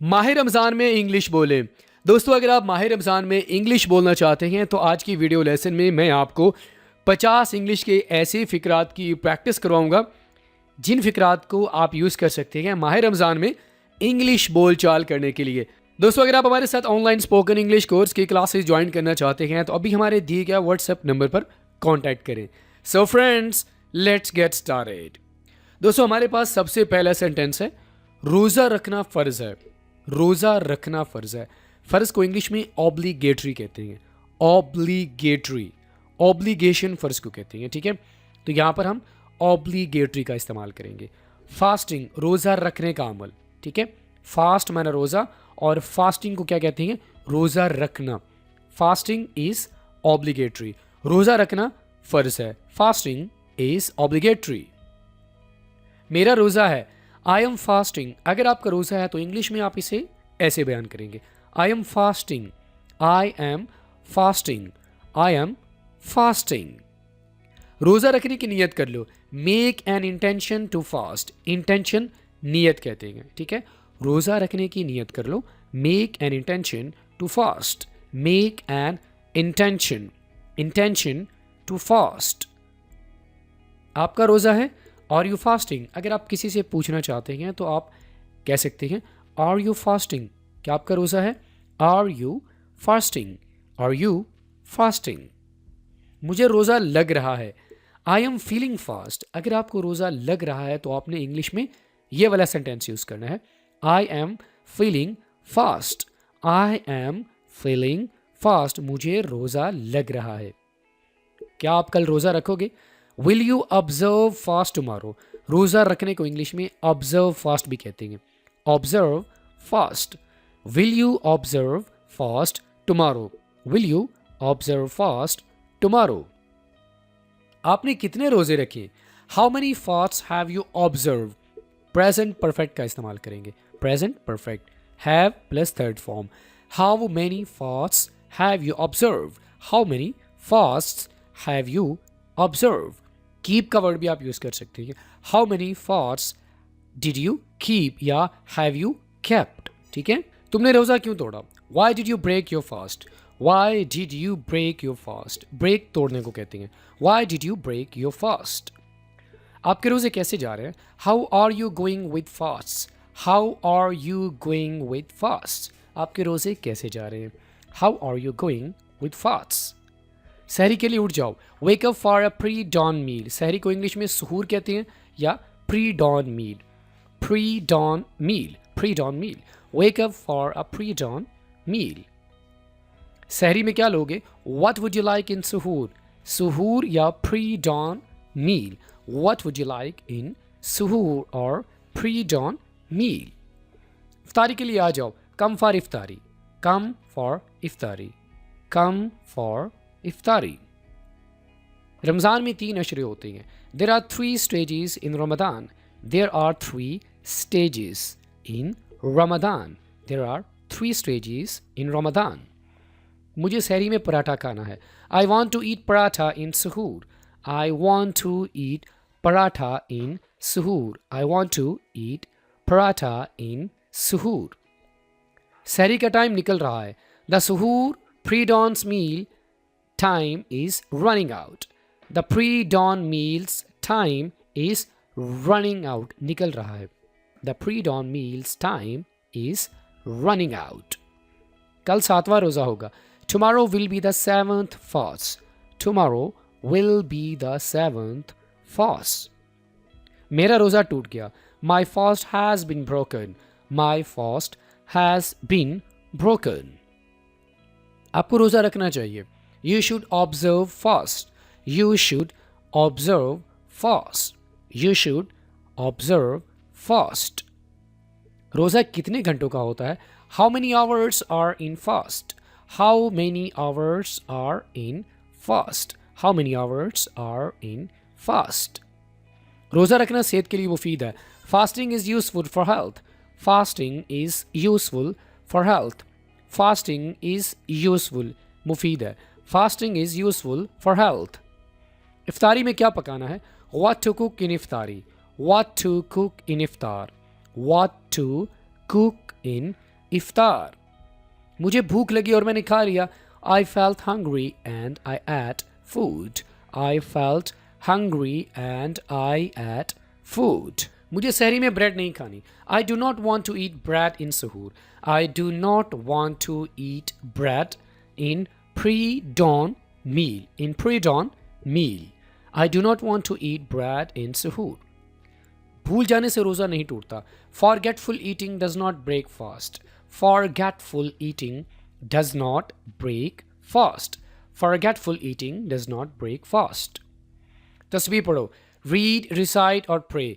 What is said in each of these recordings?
माह रमज़ान में इंग्लिश बोलें। दोस्तों, अगर आप माह रमज़ान में इंग्लिश बोलना चाहते हैं तो आज की वीडियो लेसन में मैं आपको 50 इंग्लिश के ऐसे फ़िक्रात की प्रैक्टिस करवाऊंगा जिन फ़िक्रात को आप यूज़ कर सकते हैं माह रमज़ान में इंग्लिश बोल चाल करने के लिए। दोस्तों, अगर आप हमारे साथ ऑनलाइन स्पोकन इंग्लिश कोर्स की क्लासेस ज्वाइन करना चाहते हैं तो अभी हमारे दिए गए व्हाट्सएप नंबर पर कॉन्टैक्ट करें। So friends, let's get started. दोस्तों, हमारे पास सबसे पहला सेंटेंस है, रोज़ा रखना फ़र्ज़ है। रोज़ा रखना फ़र्ज़ है। फ़र्ज़ को इंग्लिश में ऑब्लिगेटरी कहते हैं। ऑब्लिगेटरी, ऑब्लिगेशन फ़र्ज़ को कहते हैं, ठीक है। तो यहाँ पर हम ऑब्लिगेटरी का इस्तेमाल करेंगे। फास्टिंग, रोज़ा रखने का अमल, ठीक है। फास्ट माना रोज़ा और फास्टिंग को क्या कहते हैं? रोज़ा रखना। फास्टिंग इज़ ऑब्लिगेटरी, रोज़ा रखना फ़र्ज़ है। Fasting is obligatory. मेरा रोज़ा है, आई एम फास्टिंग। अगर आपका रोज़ा है तो इंग्लिश में आप इसे ऐसे बयान करेंगे, I am fasting, I am fasting, I am fasting. रोज़ा रखने की नियत कर लो, make an intention to fast. Intention नियत कहते हैं, ठीक है। रोज़ा रखने की नियत कर लो, make an intention to fast. Make an intention, intention to fast. आपका रोज़ा है, आर यू फास्टिंग। अगर आप किसी से पूछना चाहते हैं तो आप कह सकते हैं, आर यू फास्टिंग, क्या आपका रोज़ा है? Are you fasting, are you fasting. मुझे रोज़ा लग रहा है, आई एम फीलिंग फास्ट। अगर आपको रोज़ा लग रहा है तो आपने इंग्लिश में ये वाला सेंटेंस यूज़ करना है, I am feeling fast, I am feeling fast. मुझे रोज़ा लग रहा है। क्या आप कल रोज़ा रखोगे? Will you observe fast tomorrow. रोज़ा रखने को इंग्लिश में ऑब्जर्व फास्ट भी कहते हैं। Observe fast. Will you observe fast tomorrow. Will you observe fast tomorrow. आपने कितने रोज़े रखे? How many fasts have you observe. Present perfect का इस्तेमाल करेंगे। Present perfect, have plus third form. How many fasts have you observe. How many fasts have you observe. Keep का word भी आप यूज कर सकते हैं। How many fasts did you keep या हैव यू केप्ट, ठीक है। तुमने रोजा क्यों तोड़ा? Why did you break your fast. Why did you break your fast. Break तोड़ने को कहते हैं। Why did you break your fast. आपके रोजे कैसे जा रहे हैं? How are you going with fast. How are you going with fast. आपके रोजे कैसे जा रहे हैं? How are you going with fast. सहरी के लिए उठ जाओ, wake up for a pre dawn meal. सहरी को इंग्लिश में सुहूर कहते हैं या pre dawn meal. Pre dawn meal, pre dawn meal. Wake up for a pre dawn meal. सहरी में क्या लोगे? What would you like in सुहूर। सुहूर या pre dawn meal. What would you like in सुहूर और प्री डॉन मील। इफ्तारी के लिए आ जाओ, कम फॉर इफ्तारी। कम फॉर इफ्तारी, कम फॉर इफ्तारी। रमज़ान में 3 अशरे होते हैं। There are 3 stages in Ramadan. There are 3 stages in Ramadan. There are 3 stages in Ramadan. मुझे सहरी में पराठा खाना है। I want to eat paratha in सहूर। I want to eat paratha in सहूर। I want to eat paratha in सहूर। सहरी का टाइम निकल रहा है। द सहूर pre-dawn's meal time is running out. The pre-dawn meals time is running out. निकल रहा है। The pre-dawn meals time is running out. कल 7वां रोज़ा होगा। Tomorrow will be the 7th fast. Tomorrow will be the 7th fast. मेरा रोज़ा टूट गया। My fast has been broken. My fast has been broken. आपको रोज़ा रखना चाहिए। You should observe fast. You should observe fast. You should observe fast. रोज़ा कितने घंटों का होता है? How many hours are in fast. How many hours are in fast. How many hours are in fast. रोज़ा रखना सेहत के लिए मुफीद है। Fasting is useful for health. Fasting is useful for health. Fasting is useful, मुफीद है। Fasting is useful for health. इफ्तारी में क्या पकाना है? व्हाट टू कुक इन इफ्तारी। व्हाट टू कुक इन इफ्तार। व्हाट टू कुक इन इफ्तार। मुझे भूख लगी और मैंने खा लिया। I felt hungry and I ate food. I felt hungry and I ate food. मुझे सहरी में ब्रेड नहीं खानी। I do not want to eat bread in suhoor. I do not want to eat bread in pre-dawn meal. In pre-dawn meal. I do not want to eat bread in suhoor. भूल जाने से रोज़ा नहीं टूटता। Forgetful eating does not break fast. Forgetful eating does not break fast. Forgetful eating does not break fast. तस्बीह पढ़ो। Read, recite और pray.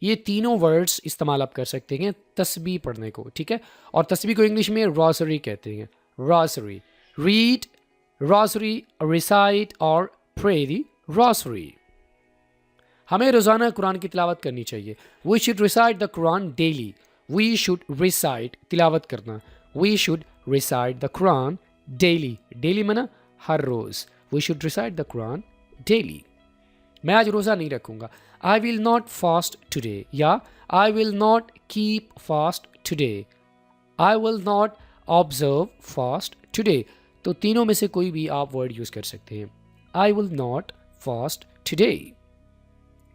ये तीनों वर्ड्स इस्तेमाल आप कर सकते हैं तस्बीह पढ़ने को, ठीक है। और तस्बीह को इंग्लिश में रोज़री कहते हैं। रोज़री। Read, रोज़री, recite और pray दी रोज़री। हमें रोज़ाना कुरान की तिलावत करनी चाहिए। We should recite the Quran daily. We should recite तिलावत करना। We should recite the Quran daily. Daily मना हर रोज़। We should recite the Quran daily. मैं आज रोज़ा नहीं रखूँगा। I will not fast today या I will not keep fast today. I will not observe fast today. तो तीनों में से कोई भी आप वर्ड यूज़ कर सकते हैं। आई विल नॉट फास्ट टुडे।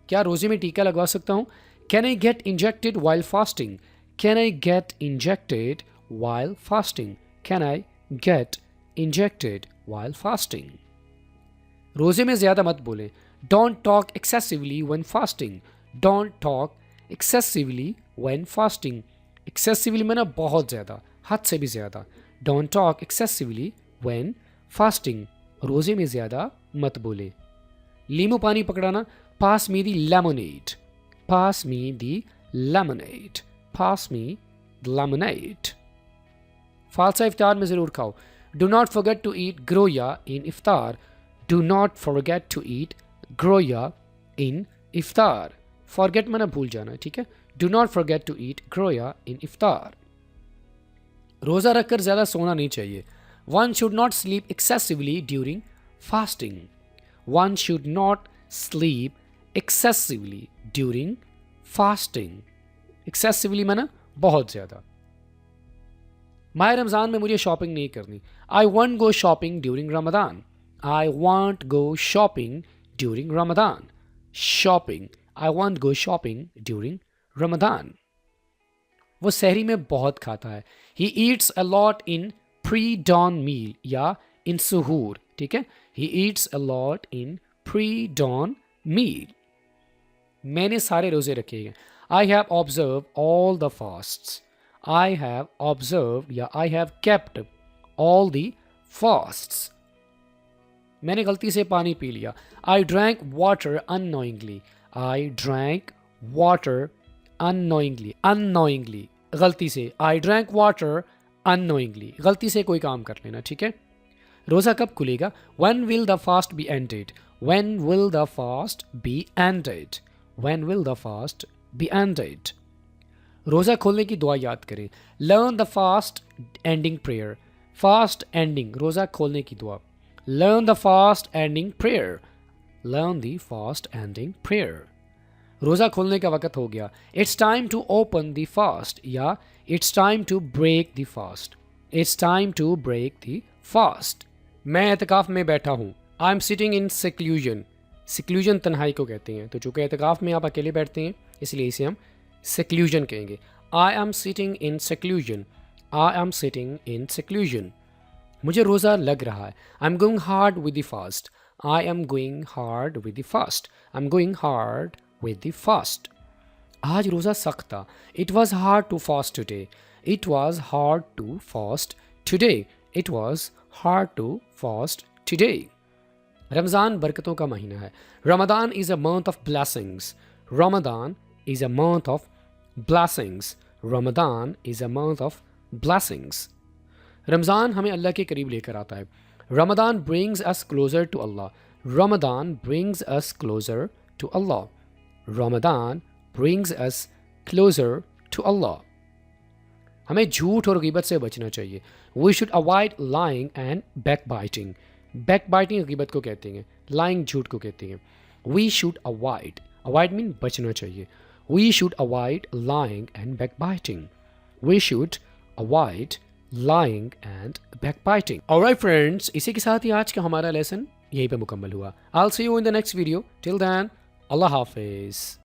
क्या रोज़े में टीका लगवा सकता हूँ? Can I get injected while fasting? Can I get injected while fasting? Can I get injected while fasting? रोज़े में ज़्यादा मत बोलें। Don't talk excessively when fasting. Don't talk excessively when fasting. Excessively में ना बहुत ज़्यादा, हद से भी ज़्यादा। Don't talk excessively when fasting. रोज़े में ज़्यादा मत बोले। लीमू पानी पकड़ाना। Pass me the lemonade. Pass me the lemonade. Pass me the lemonade. फालसा इफ्तार में ज़रूर खाओ। Do not forget to eat groya in iftar. Do not forget to eat groya in iftar. Forget माना भूल जाना, ठीक है। Do not forget to eat groya in iftar. रोज़ा रखकर ज़्यादा सोना नहीं चाहिए। One should not sleep excessively during fasting. One should not sleep excessively during fasting. Excessively माना बहुत ज़्यादा। माह रमज़ान में मुझे शॉपिंग नहीं करनी। I won't go shopping during Ramadan. I won't go shopping during Ramadan. Shopping. I won't go shopping during Ramadan. वो सहरी में बहुत खाता है। He eats a lot in pre-dawn meal या in suhoor, ठीक है। He eats a lot in pre-dawn meal. मैंने सारे रोज़े रखे हैं। I have observed all the fasts. I have observed या I have kept all the fasts. मैंने गलती से पानी पी लिया। I drank water unknowingly. I drank water unknowingly. Unknowingly गलती से। I drank water unknowingly गलती से कोई काम कर लेना, ठीक है। रोज़ा कब खुलेगा? When will the fast be ended? When will the fast be ended? When will the fast be ended? रोज़ा खोलने की दुआ याद करें। Learn the fast ending prayer. Fast ending रोज़ा खोलने की दुआ। Learn the fast ending prayer. Learn the fast ending prayer. रोज़ा खोलने का वक़्त हो गया। It's time to open the fast या It's time to break the fast. It's time to break the fast. मैं एतकाफ़ में बैठा हूँ। I'm sitting in seclusion. seclusion तन्हाई को कहते हैं। तो चूँकि एतकाफ़ में आप अकेले बैठते हैं इसलिए इसे हम seclusion कहेंगे। I am sitting in seclusion. I am sitting in seclusion. मुझे रोज़ा लग रहा है। I'm going hard with the fast. I am going hard with the fast. I'm going hard with the fast. आज रोज़ा सख्त था। It was hard to fast today. It was hard to fast today. It was hard to fast today. Ramzan बरकतों का महीना है। Ramadan is a month of blessings. Ramadan is a month of blessings. Ramadan is a month of blessings. Ramzan हमें अल्लाह के करीब लेकर आता है। Ramadan brings us closer to Allah. Ramadan brings us closer to Allah. Ramadan brings us closer to Allah. हमें झूठ और ग़ीबत से बचना चाहिए। We should avoid lying and backbiting. Backbiting ग़ीबत को कहते हैं, lying झूठ को कहते हैं। We should avoid. Avoid mean बचना चाहिए। We should avoid lying and backbiting. We should avoid lying and backbiting. Alright friends, इसी के साथ ही आज का हमारा लेसन यहीं पे मुकम्मल हुआ। I will see you in the next video. Till then, Allah हाफिज़।